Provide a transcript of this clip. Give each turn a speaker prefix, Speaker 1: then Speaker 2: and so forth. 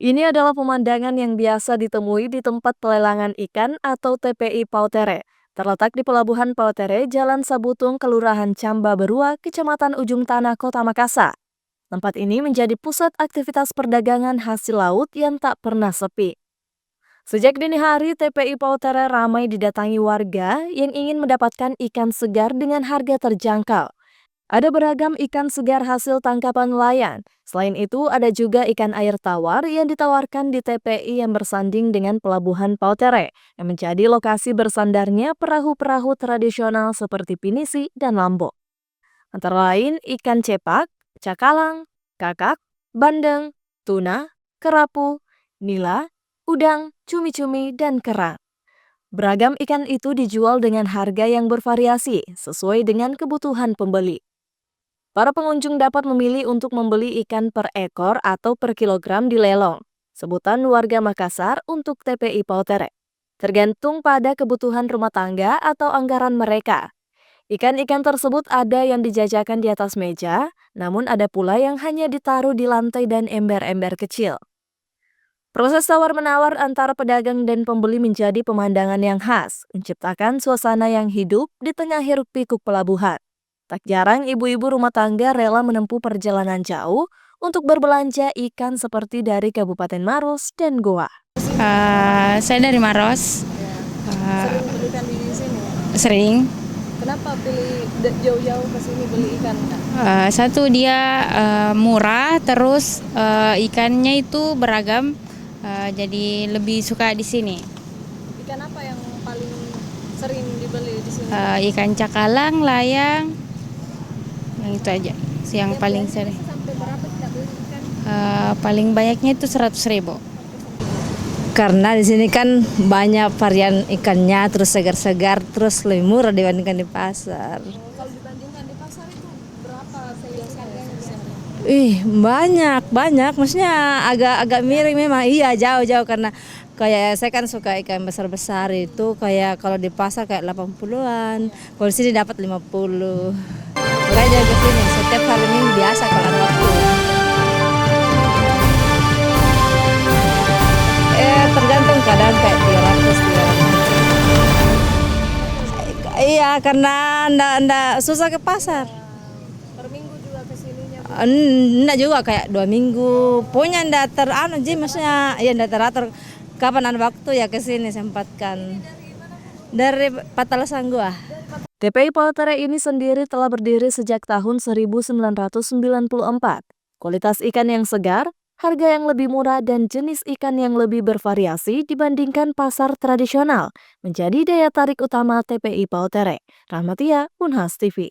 Speaker 1: Ini adalah pemandangan yang biasa ditemui di tempat pelelangan ikan atau TPI Pautere. Terletak di Pelabuhan Pautere, Jalan Sabutung, Kelurahan Camba Berua, Kecamatan Ujung Tanah, Kota Makassar. Tempat ini menjadi pusat aktivitas perdagangan hasil laut yang tak pernah sepi. Sejak dini hari, TPI Pautere ramai didatangi warga yang ingin mendapatkan ikan segar dengan harga terjangkau. Ada beragam ikan segar hasil tangkapan nelayan. Selain itu, ada juga ikan air tawar yang ditawarkan di TPI yang bersanding dengan Pelabuhan Pautere, yang menjadi lokasi bersandarnya perahu-perahu tradisional seperti pinisi dan lambo. Antara lain ikan cepak, cakalang, kakak, bandeng, tuna, kerapu, nila, udang, cumi-cumi, dan kerang. Beragam ikan itu dijual dengan harga yang bervariasi sesuai dengan kebutuhan pembeli. Para pengunjung dapat memilih untuk membeli ikan per ekor atau per kilogram di lelong, sebutan warga Makassar untuk TPI Pautere. Tergantung pada kebutuhan rumah tangga atau anggaran mereka. Ikan-ikan tersebut ada yang dijajakan di atas meja, namun ada pula yang hanya ditaruh di lantai dan ember-ember kecil. Proses tawar-menawar antara pedagang dan pembeli menjadi pemandangan yang khas, menciptakan suasana yang hidup di tengah hiruk-pikuk pelabuhan. Tak jarang ibu-ibu rumah tangga rela menempuh perjalanan jauh untuk berbelanja ikan seperti dari Kabupaten Maros dan Goa.
Speaker 2: Saya dari Maros.
Speaker 1: Sering beli ikan di sini?
Speaker 2: Sering.
Speaker 1: Kenapa pilih jauh-jauh ke sini beli ikan?
Speaker 2: Satu dia murah, terus ikannya itu beragam. Jadi lebih suka di sini.
Speaker 1: Ikan apa yang paling sering dibeli di sini?
Speaker 2: Ikan cakalang, layang, yang itu aja. Yang paling sering.
Speaker 1: Sampai berapa kita beli ikan?
Speaker 2: Paling banyaknya itu 100.000.
Speaker 3: Karena di sini kan banyak varian ikannya, terus segar-segar, terus lebih murah dibandingkan di pasar.
Speaker 1: Kalau dibandingkan di pasar itu berapa harganya di sini?
Speaker 3: Banyak. Maksudnya agak miring memang. Iya, jauh-jauh karena kayak saya kan suka ikan besar-besar itu kayak kalau di pasar kayak 80-an. Kalau di sini dapat 50. Makanya ke sini setiap hari Minggu biasa kalau ada waktu. Tergantung kadang kayak 300. Iya, karena ndak susah ke pasar.
Speaker 1: Per minggu juga ke sininya?
Speaker 3: Enggak juga kayak 2 minggu. Pokoknya ndak maksudnya ya ndak teratur kapan ada waktu ya ke sini sempatkan. Dari Patalasan gua.
Speaker 1: TPI Pautere ini sendiri telah berdiri sejak tahun 1994. Kualitas ikan yang segar, harga yang lebih murah, dan jenis ikan yang lebih bervariasi dibandingkan pasar tradisional menjadi daya tarik utama TPI Pautere. Rahmatia, Unhas TV.